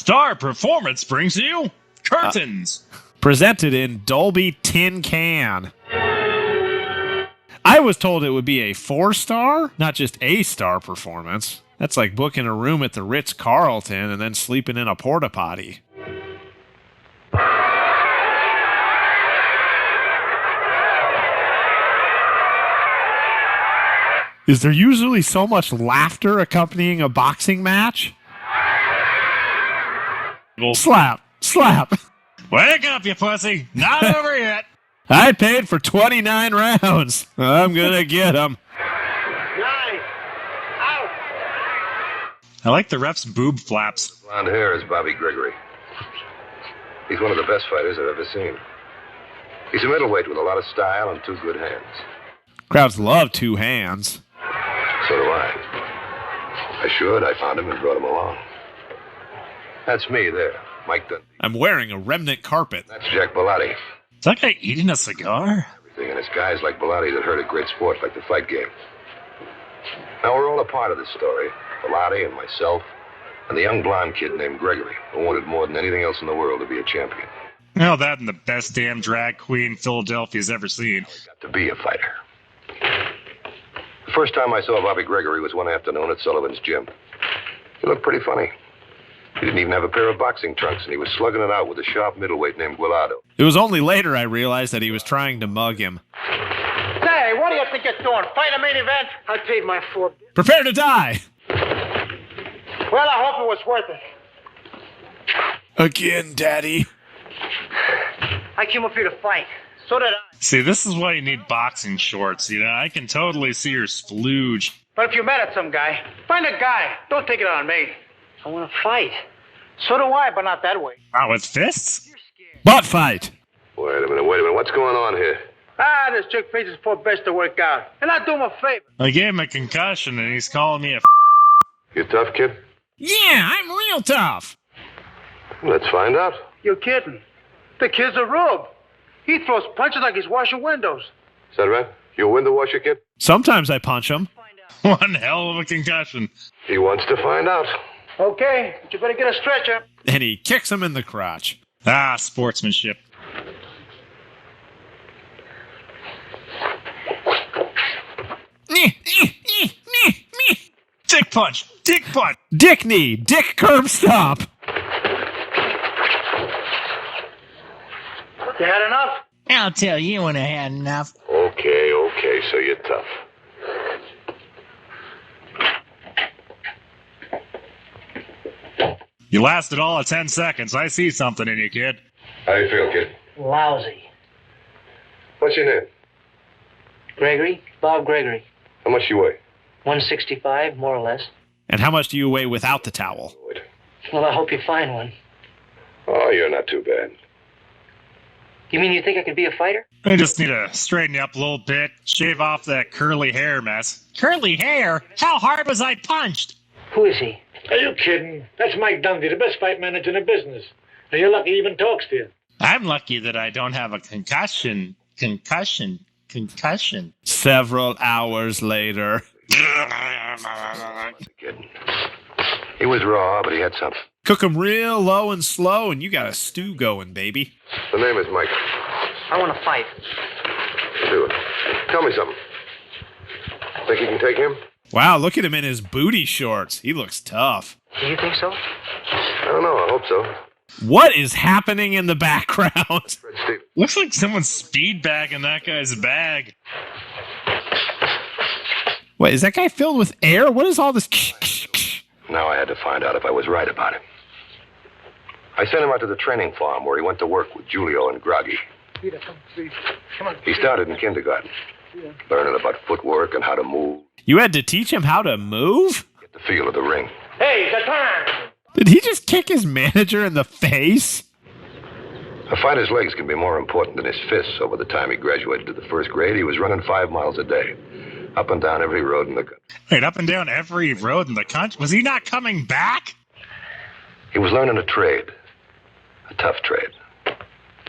Star Performance brings you Curtains. Presented in Dolby Tin Can. I was told it would be a 4-star, not just a star performance. That's like booking a room at the Ritz-Carlton and then sleeping in a porta potty. Is there usually so much laughter accompanying a boxing match? Slap, slap. Wake up, you pussy. Not over yet. I paid for 29 rounds. I'm going to get him. Nice. Out. I like the ref's boob flaps. Blonde hair is Bobby Gregory. He's one of the best fighters I've ever seen. He's a middleweight with a lot of style and 2 good hands. Crowds love 2 hands. So do I. I should. I found him and brought him along. That's me there, Mike Dundee. I'm wearing a remnant carpet. That's Jack Bellotti. Is that guy eating a cigar? Everything, and it's guys like Bellotti that heard a great sport like the fight game. Now, we're all a part of this story. Bellotti and myself and the young blonde kid named Gregory, who wanted more than anything else in the world to be a champion. Well, that and the best damn drag queen Philadelphia's ever seen. Got to be a fighter. The first time I saw Bobby Gregory was one afternoon at Sullivan's gym. He looked pretty funny. He didn't even have a pair of boxing trunks, and he was slugging it out with a sharp middleweight named Guillardo. It was only later I realized that he was trying to mug him. Hey, what do you think you're doing? Fight a main event? I paid my 4. Prepare to die! Well, I hope it was worth it. Again, Daddy. I came up here to fight. So did I. See, this is why you need boxing shorts. You know, I can totally see your splooge. But if you're mad at some guy, find a guy. Don't take it on me. I want to fight. So do I, but not that way. Not with fists? You're scared. Butt fight! Wait a minute. What's going on here? This chick pays his 4 best to work out. And I do him a favor. I gave him a concussion, and he's calling me a You tough, kid? Yeah, I'm real tough. Let's find out. You're kidding. The kid's a rube. He throws punches like he's washing windows. Is that right? You a window washer, kid? Sometimes I punch him. one hell of a concussion. He wants to find out. Okay, but you better get a stretcher. And he kicks him in the crotch. Ah, sportsmanship. Dick punch! Dick punch! Dick knee! Dick curb stop! You had enough? I'll tell you when I had enough. Okay, so you're tough. You lasted all of 10 seconds. I see something in you, kid. How do you feel, kid? Lousy. What's your name? Gregory? Bob Gregory. How much you weigh? 165, more or less. And how much do you weigh without the towel? Well, I hope you find one. Oh, you're not too bad. You mean you think I could be a fighter? I just need to straighten you up a little bit. Shave off that curly hair mess. Curly hair? How hard was I punched? Who is he? Are you kidding? That's Mike Dundee, the best fight manager in the business. And you're lucky he even talks to you. I'm lucky that I don't have a concussion. Concussion. Several hours later. Kid. He was raw, but he had something. Cook 'em real low and slow, and you got a stew going, baby. The name is Mike. I want to fight. Do it. Tell me something. Think you can take him? Wow, look at him in his booty shorts. He looks tough. Do you think so? I don't know. I hope so. What is happening in the background? Fred Steve. Looks like someone's speed bagging that guy's bag. Wait, is that guy filled with air? What is all this? Now I had to find out if I was right about him. I sent him out to the training farm where he went to work with Julio and Groggy. Peter, come, please. Come on. He started in kindergarten, learning about footwork and how to move, You had to teach him how to move? get the feel of the ring. Hey, the turn! Did he just kick his manager in the face? A fighter's legs can be more important than his fists. So by the time he graduated to the first grade, he was running 5 miles a day, up and down every road in the country. Wait, up and down every road in the country? Was he not coming back? He was learning a trade, a tough trade,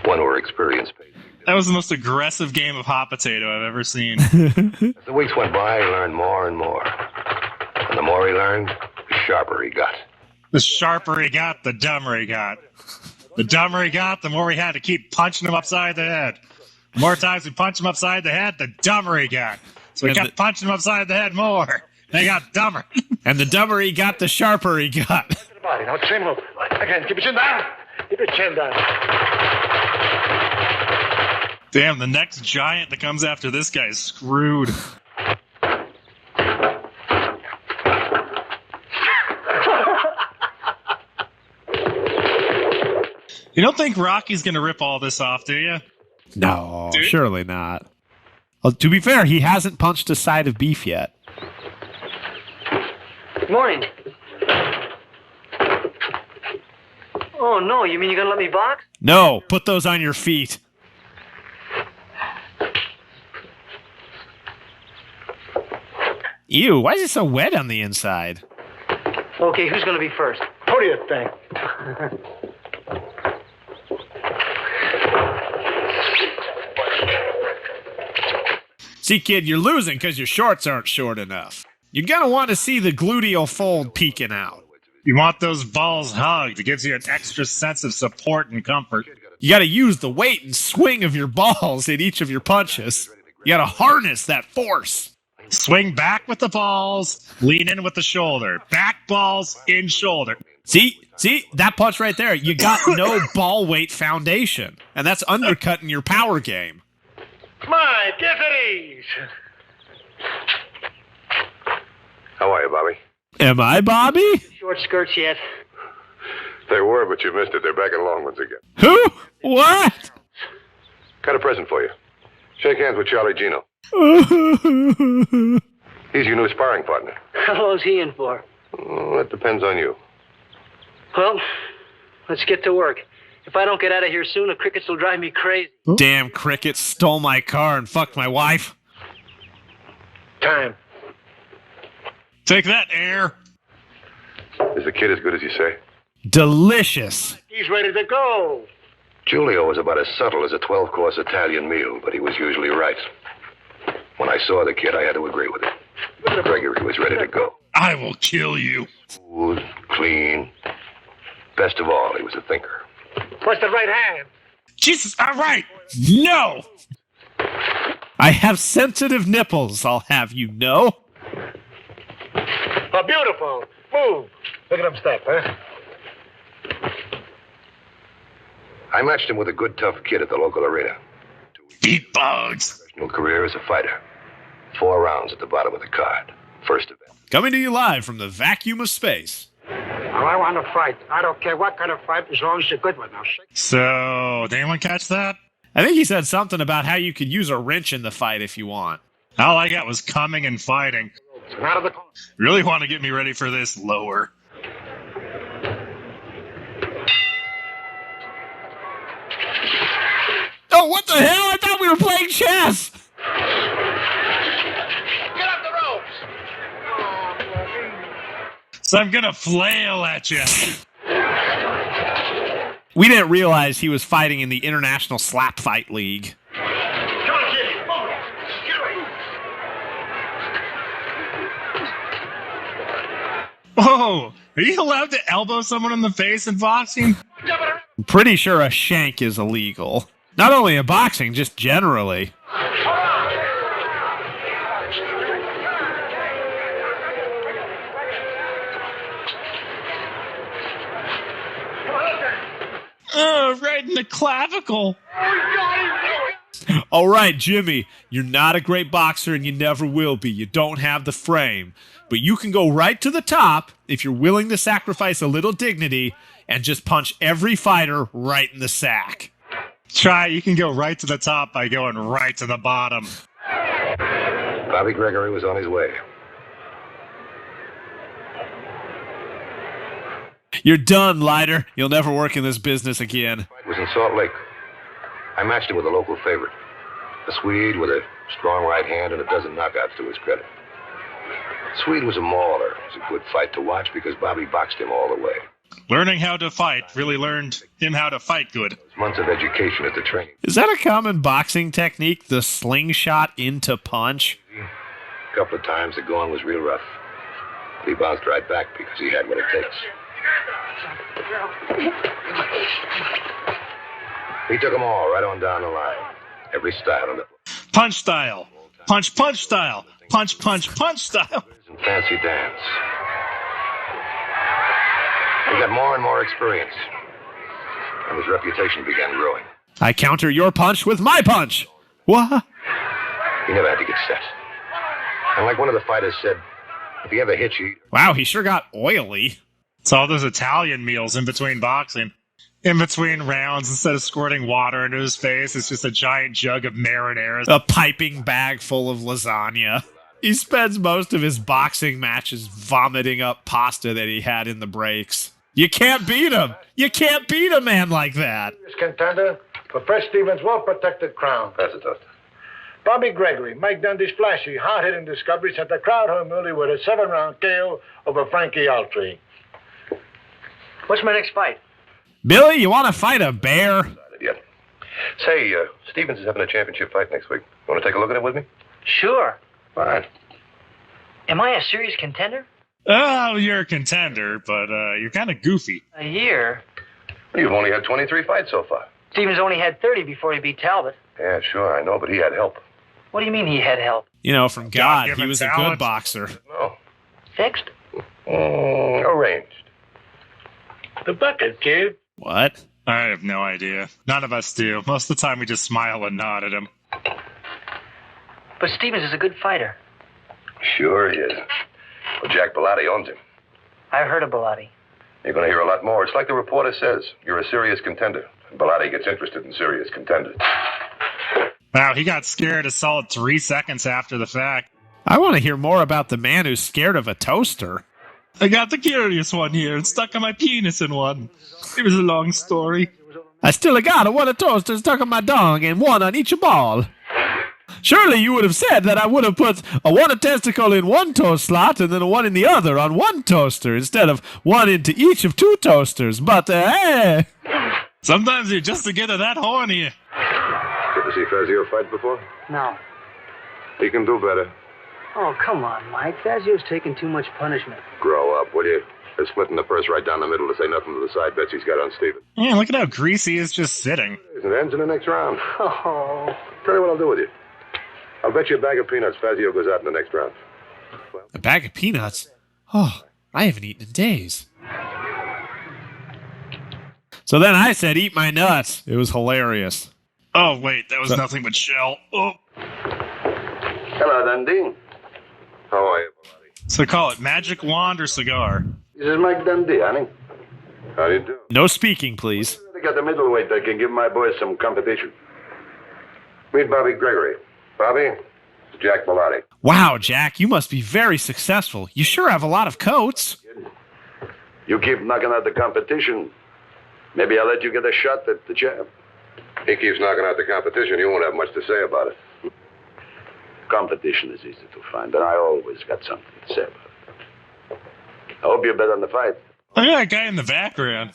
one where experience paid. That was the most aggressive game of hot potato I've ever seen. As the weeks went by, he learned more and more. And the more he learned, the sharper he got. The sharper he got, the dumber he got. The dumber he got, the more we had to keep punching him upside the head. The more times we punched him upside the head, the dumber he got. So we kept punching him upside the head more. And he got dumber. And the dumber he got, the sharper he got. Body. Now, same move. Again, keep your chin down. Keep your chin down. Damn, the next giant that comes after this guy is screwed. You don't think Rocky's going to rip all this off, do you? No, surely not. Well, to be fair, he hasn't punched a side of beef yet. Morning. Oh, no, you mean you're going to let me box? No, put those on your feet. Ew, why is it so wet on the inside? Okay, who's going to be first? Who do you think? See, kid, you're losing because your shorts aren't short enough. You're going to want to see the gluteal fold peeking out. You want those balls hugged. It gives you an extra sense of support and comfort. You got to use the weight and swing of your balls in each of your punches. You got to harness that force. Swing back with the balls, lean in with the shoulder. Back balls, in shoulder. See, that punch right there, you got no ball weight foundation. And that's undercutting your power game. Mike, get at ease. How are you, Bobby? Am I Bobby? Short skirts yet? They were, but you missed it. They're back in long ones again. Who? What? Got a present for you. Shake hands with Charlie Gino. He's your new sparring partner. How long's he in for? Oh, that depends on you. Well, let's get to work. If I don't get out of here soon, the crickets will drive me crazy. Damn crickets stole my car and fucked my wife. Time. Take that, air. Is the kid as good as you say? Delicious. He's ready to go. Giulio was about as subtle as a 12-course Italian meal, but he was usually right. When I saw the kid, I had to agree with him. Gregory was ready to go. I will kill you. Smooth, clean. Best of all, he was a thinker. What's the right hand? Jesus, all right. No. I have sensitive nipples, I'll have you know. Oh, beautiful. Move. Look at him step, huh? I matched him with a good, tough kid at the local arena. Beat bugs. Professional career as a fighter. 4 rounds at the bottom of the card. First event. Coming to you live from the vacuum of space. Well, I want to fight. I don't care what kind of fight, as long as you're good one. Now, shake. So, did anyone catch that? I think he said something about how you could use a wrench in the fight if you want. All I got was coming and fighting. Out of the corner. Really want to get me ready for this lower. Oh, what the hell? I thought we were playing chess. Get up the ropes. So I'm gonna flail at you. We didn't realize he was fighting in the International Slap Fight League. Come on, kid. Move. Get away. Whoa! Are you allowed to elbow someone in the face in boxing? I'm pretty sure a shank is illegal. Not only in boxing, just generally. Oh, right in the clavicle. All right, Jimmy, you're not a great boxer and you never will be. You don't have the frame. But you can go right to the top if you're willing to sacrifice a little dignity and just punch every fighter right in the sack. Try, you can go right to the top by going right to the bottom. Bobby Gregory was on his way. You're done, Lighter. You'll never work in this business again. It was in Salt Lake. I matched him with a local favorite. A Swede with a strong right hand and a dozen knockouts to his credit. Swede was a mauler. It was a good fight to watch because Bobby boxed him all the way. Learning how to fight really learned him how to fight good. Months of education at the training. Is that a common boxing technique, the slingshot into punch? A couple of times the going was real rough. But he bounced right back because he had what it takes. He took them all right on down the line. Every style on the Punch style. Punch, punch style. Punch, punch, punch style. fancy dance. He got more and more experience, and his reputation began growing. I counter your punch with my punch. What? He never had to get set. And like one of the fighters said, if he ever hits you, Wow, he sure got oily. It's all those Italian meals in between boxing. In between rounds, instead of squirting water into his face, it's just a giant jug of marinara. A piping bag full of lasagna. He spends most of his boxing matches vomiting up pasta that he had in the breaks. You can't beat him. You can't beat a man like that. Contender for Fred Stevens' well-protected crown. that's a tough. Bobby Gregory, Mike Dundee's flashy, hard-hitting discovery sent the crowd home early with a 7-round KO over Frankie Altry. What's my next fight? Billy, you want to fight a bear? Yeah. Say, Stevens is having a championship fight next week. Want to take a look at it with me? Sure. Fine. Am I a serious contender? Oh, you're a contender, but you're kind of goofy. A year? You've only had 23 fights so far. Stevens only had 30 before he beat Talbot. Yeah, sure, I know, but he had help. What do you mean he had help? You know, from God, he God-given was a good talent. boxer. No. Fixed? Arranged. The bucket, kid. What? I have no idea. None of us do. Most of the time we just smile and nod at him. But Stevens is a good fighter. Sure he is. Well, Jack Bellotti owns him. I've heard of Bellotti. You're going to hear a lot more. It's like the reporter says. You're a serious contender. And Bellotti gets interested in serious contenders. Wow, he got scared a solid 3 seconds after the fact. I want to hear more about the man who's scared of a toaster. I got the curious one here and stuck my penis in one. It was a long story. I still got one of toaster stuck on my dong and one on each ball. Surely you would have said that I would have put one testicle in one toast slot and then a one in the other on one toaster instead of one into each of two toasters. But, hey! Sometimes you're just to get to that horny. Ever see Fazio fight before? No. He can do better. Oh, come on, Mike. Fazio's taking too much punishment. Grow up, will you? They're splitting the purse right down the middle to say nothing to the side bets he's got on Steven. Yeah, look at how greasy he is just sitting. It ends in the next round. Oh. Tell you what I'll do with you. I'll bet you a bag of peanuts Fazio goes out in the next round. A bag of peanuts? Oh, I haven't eaten in days. So then I said, eat my nuts. It was hilarious. Oh, wait, that was nothing but shell. Oh. Hello, Dundee. How are you, buddy? So call it magic wand or cigar. This is Mike Dundee, honey. How do you do? No speaking, please. They got the middleweight that can give my boys some competition. Meet Bobby Gregory. Bobby, it's Jack Bellotti. Wow, Jack, you must be very successful. You sure have a lot of coats. You keep knocking out the competition, maybe I'll let you get a shot at the champ. He keeps knocking out the competition, you won't have much to say about it. Competition is easy to find, and I always got something to say about it. I hope you bet on the fight. Look at that guy in the background.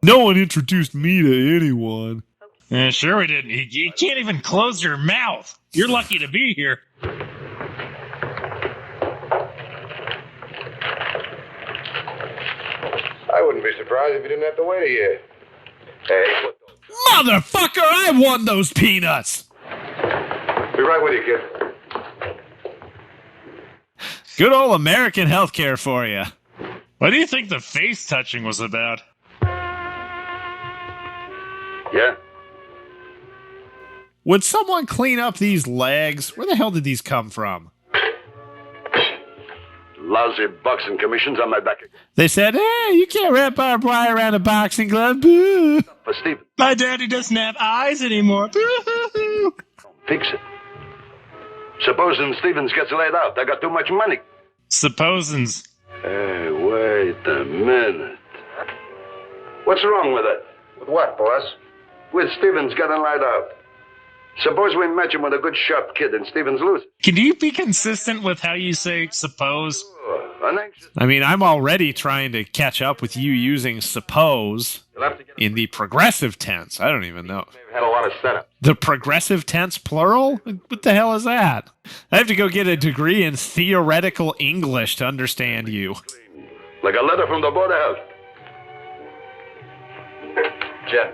No one introduced me to anyone. Yeah, sure we didn't. You can't even close your mouth. You're lucky to be here. I wouldn't be surprised if you didn't have to wait a year. Hey, Motherfucker, I won those peanuts. be right with you, kid. Good old American healthcare for you. What do you think the face touching was about? Yeah? Would someone clean up these legs? Where the hell did these come from? Lousy boxing commissions on my back. They said, hey, you can't wrap barbed wire around a boxing glove. Boo. For Steve, My daddy doesn't have eyes anymore. fix it. Supposing Stevens gets laid out, I got too much money. Supposins. Hey, wait a minute. What's wrong with it? With what, boss? With Stevens getting laid out. Suppose we match him with a good sharp kid and Stevens loses. Can you be consistent with how you say suppose? I mean, I'm already trying to catch up with you using suppose in the progressive tense. I don't even know. Had a lot of setup. The progressive tense plural? What the hell is that? I have to go get a degree in theoretical English to understand you. Like a letter from the border house. Jim.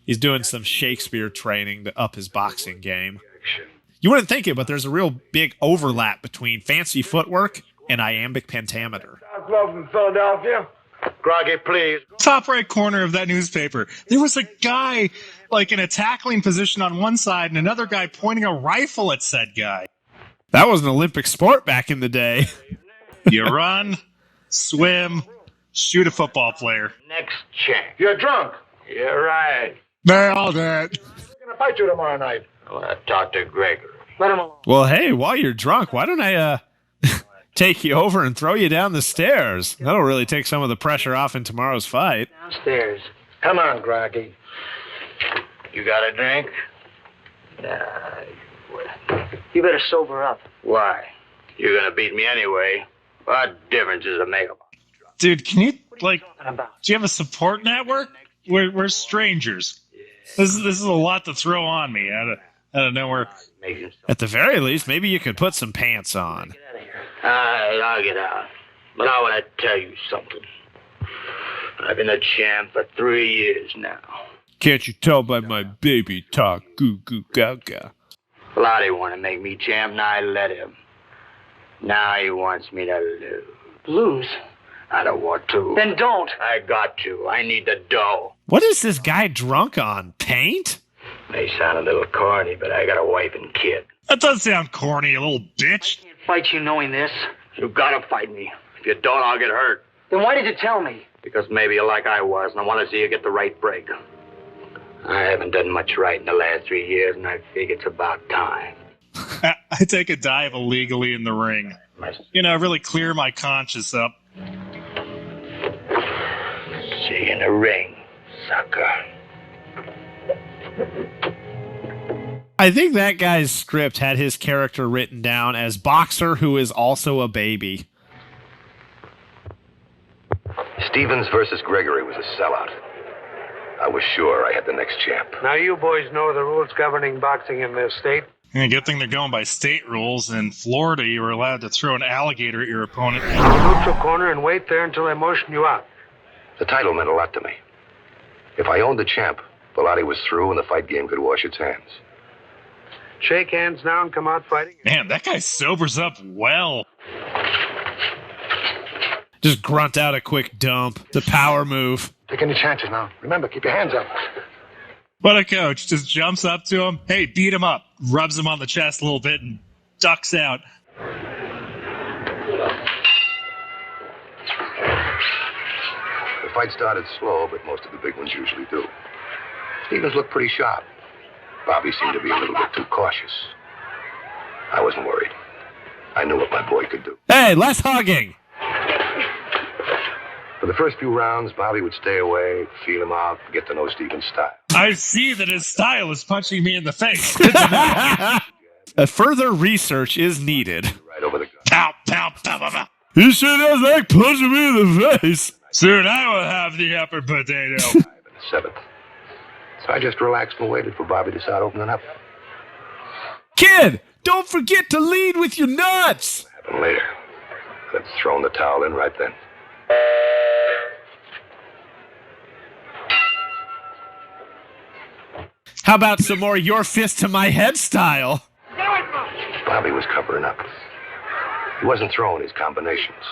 He's doing some Shakespeare training to up his boxing game. You wouldn't think it, but there's a real big overlap between fancy footwork and iambic pentameter. Love from Philadelphia. Groggy, please. Top right corner of that newspaper, there was a guy like in a tackling position on one side and another guy pointing a rifle at said guy. That was an Olympic sport back in the day. You run, swim, shoot a football player. Next check. You're drunk. You're right. They're all dead. I'm going to fight you tomorrow night. I want to talk to Gregory. Let him alone. Well, hey, while you're drunk, why don't I take you over and throw you down the stairs? That'll really take some of the pressure off in tomorrow's fight. Downstairs. Come on, Groggy. You got a drink? You better sober up. Why? You're going to beat me anyway. What difference does it make? Dude, can you, like, Talking about. do you have a support network? We're strangers. This is a lot to throw on me out of nowhere. At the very least, maybe you could put some pants on. Get out of here. I'll get out. But I want to tell you something. I've been a champ for 3 years now. Can't you tell by my baby talk? Goo goo gaga. Lottie wanted to make me champ, and I let him. Now he wants me to lose. Lose? I don't want to. Then don't. I got to. I need the dough. What is this guy drunk on? Paint? May sound a little corny, but I got a wife and kid. That does sound corny, you little bitch. Can't fight you knowing this. You gotta fight me. If you don't, I'll get hurt. Then why did you tell me? Because maybe you're like I was, and I want to see you get the right break. I haven't done much right in the last 3 years, and I think it's about time. I take a dive illegally in the ring. You know, really clear my conscience up. See you in the ring, sucker. I think that guy's script had his character written down as boxer who is also a baby. Stevens versus Gregory was a sellout. I was sure I had the next champ. Now, you boys know the rules governing boxing in this state. And good thing they're going by state rules. In Florida, you were allowed to throw an alligator at your opponent. Neutral corner and wait there until I motion you out. The title meant a lot to me. If I owned the champ, Bellotti was through and the fight game could wash its hands. Shake hands now and come out fighting. Man, that guy sobers up well. Just grunt out a quick dump. The power move. Take any chances now. Remember, keep your hands up. But a coach just jumps up to him. Hey, beat him up. Rubs him on the chest a little bit and ducks out. The fight started slow, but most of the big ones usually do. Stevens looked pretty sharp. Bobby seemed to be a little bit too cautious. I wasn't worried. I knew what my boy could do. Hey, less hugging. For the first few rounds, Bobby would stay away, feel him out, get to know Stevens' style. I see that his style is punching me in the face. A further research is needed. Right over the gun. Pow, pow, pow, pow, pow. He sure does like punching me in the face. Soon I will have the upper potato. In the seventh. So I just relaxed and waited for Bobby to start opening up. Kid, don't forget to lead with your nuts. Happened later. I'd thrown the towel in right then. How about some more your fist to my head style? Bobby was covering up. He wasn't throwing his combinations.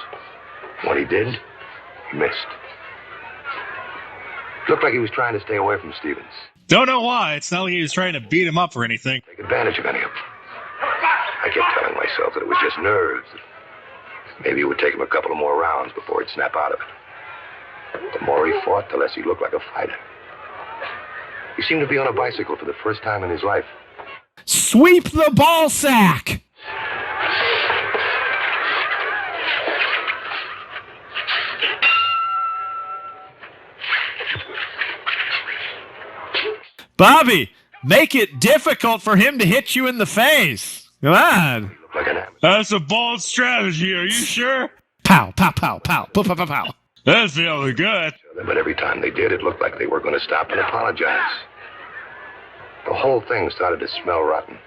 When he did, he missed. Looked like he was trying to stay away from Stevens. Don't know why. It's not like he was trying to beat him up or anything. Take advantage of any of them. I kept telling myself that it was just nerves. That maybe it would take him a couple of more rounds before he'd snap out of it. The more he fought, the less he looked like a fighter. He seemed to be on a bicycle for the first time in his life. Sweep the ball sack. Bobby, make it difficult for him to hit you in the face. Come on. He looked like an amateur. That's a bold strategy. Are you sure? Pow, pow, pow, pow, pow, pow, pow, pow. That's feeling good. But every time they did, it looked like they were going to stop and apologize. The whole thing started to smell rotten.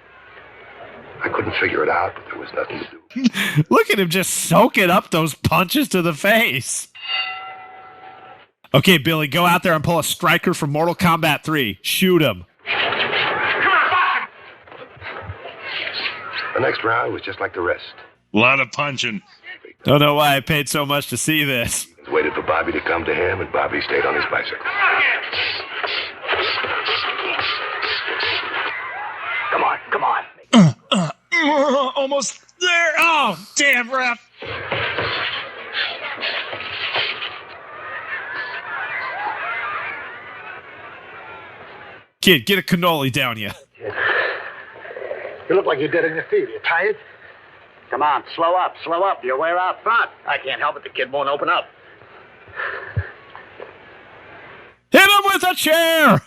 I couldn't figure it out, but there was nothing to do. Look at him just soaking up those punches to the face. Okay, Billy, go out there and pull a striker from Mortal Kombat 3. Shoot him. The next round was just like the rest. A lot of punching. Don't know why I paid so much to see this. He waited for Bobby to come to him, and Bobby stayed on his bicycle. Come on, come on. Almost there. Oh, damn, ref. Kid, get a cannoli down you. You look like you're dead in your feet. You tired? Come on, slow up, slow up. You're way out front. I can't help it. The kid won't open up. Hit him with a chair!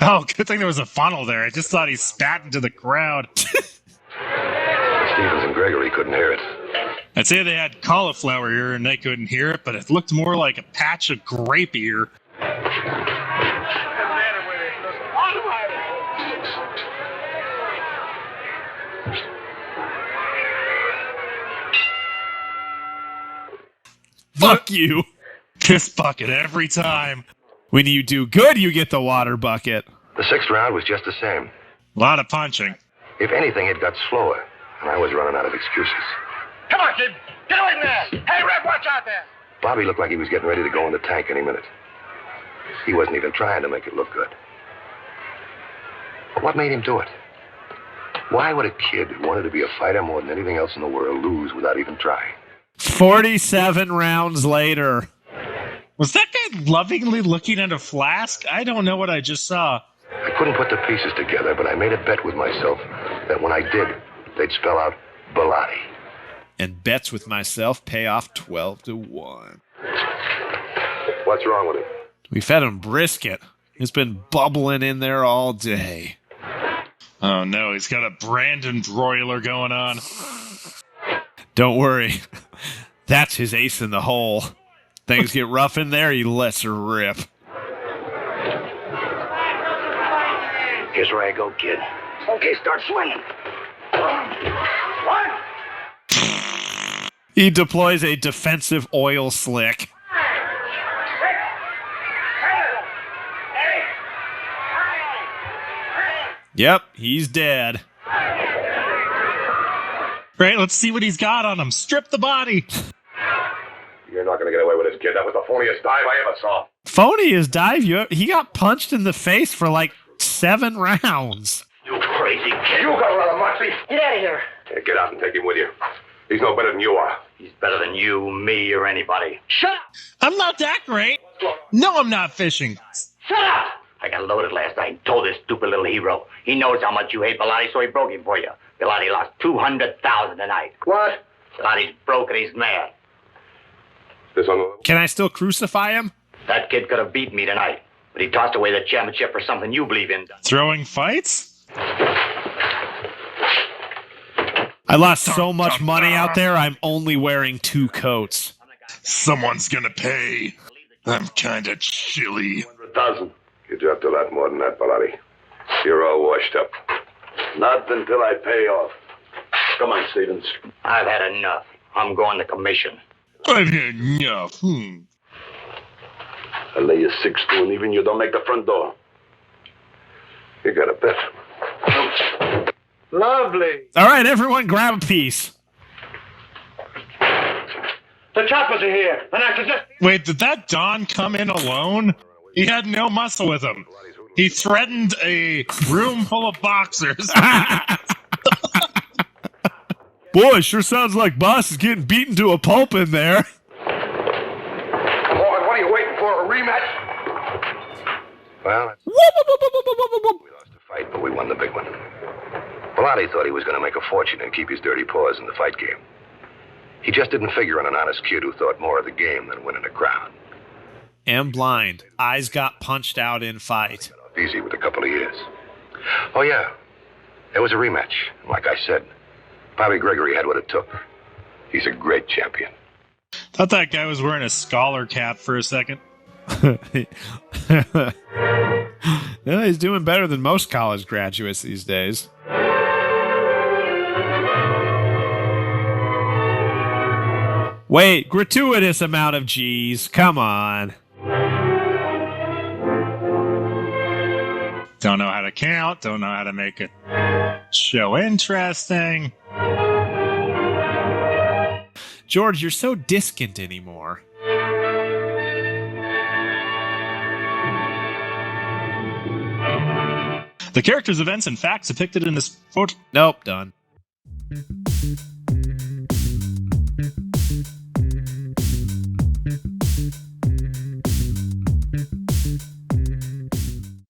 Oh, good thing there was a funnel there. I just thought he spat into the crowd. Stevens and Gregory couldn't hear it. I'd say they had cauliflower ear and they couldn't hear it, but it looked more like a patch of grape ear. Fuck you. Piss bucket every time. When you do good, you get the water bucket. The sixth round was just the same. A lot of punching. If anything, it got slower, and I was running out of excuses. Come on, kid. Get away from there. Hey, Rep, watch out there. Bobby looked like he was getting ready to go in the tank any minute. He wasn't even trying to make it look good. But what made him do it? Why would a kid who wanted to be a fighter more than anything else in the world lose without even trying? 47 rounds later. Was that guy lovingly looking at a flask? I don't know what I just saw. I couldn't put the pieces together, but I made a bet with myself that when I did, they'd spell out Bilotti. And bets with myself pay off 12-1. What's wrong with him? We fed him brisket. It's been bubbling in there all day. Oh no, he's got a Brandon broiler going on. Don't worry. That's his ace in the hole. Things get rough in there, he lets her rip. Here's where I go, kid. Okay, start swinging. One. He deploys a defensive oil slick. Yep, he's dead. Right, let's see what he's got on him. Strip the body. You're not going to get away with this, kid. That was the phoniest dive I ever saw. Phoniest dive. He got punched in the face for like 7 rounds. You crazy kid. You got a lot of moxie. Get out of here. Yeah, get out and take him with you. He's no better than you are. He's better than you, me, or anybody. Shut up. I'm not that great. No, I'm not fishing. Shut up. I got loaded last night. Told this stupid little hero. He knows how much you hate Bilotti, so he broke him for you. Bilotti lost $200,000 tonight. What? Bilotti's broke and he's mad. This on the... Can I still crucify him? That kid could have beat me tonight, but he tossed away the championship for something you believe in. Throwing fights? I lost so much money out there, I'm only wearing 2 coats. Someone's gonna pay. I'm kinda chilly. 100,000. You'd have to lot more than that, Bilotti. You're all washed up. Not until I pay off. Come on, Stevens. I've had enough. I'm going to commission. I've had enough. I'll lay you 6 to, and even you don't make the front door. You got a bet. Lovely. All right, everyone, grab a piece. The choppers are here, and I suggest... Wait, did that Don come in alone? He had no muscle with him. He threatened a room full of boxers. Boy, sure sounds like Boss is getting beaten to a pulp in there. Come on, what are you waiting for, a rematch? Well, we lost the fight, but we won the big one. Bilotti thought he was going to make a fortune and keep his dirty paws in the fight game. He just didn't figure on an honest kid who thought more of the game than winning a crown. Am blind. Eyes got punched out in fight. Easy with a couple of years. Oh, yeah. There was a rematch. Like I said, Bobby Gregory had what it took. He's a great champion. Thought that guy was wearing a scholar cap for a second. Yeah, he's doing better than most college graduates these days. Wait, gratuitous amount of G's. Come on. Don't know how to count. Don't know how to make a show interesting. George, you're so discant anymore. The characters, events, and facts depicted in this photo. Nope, done.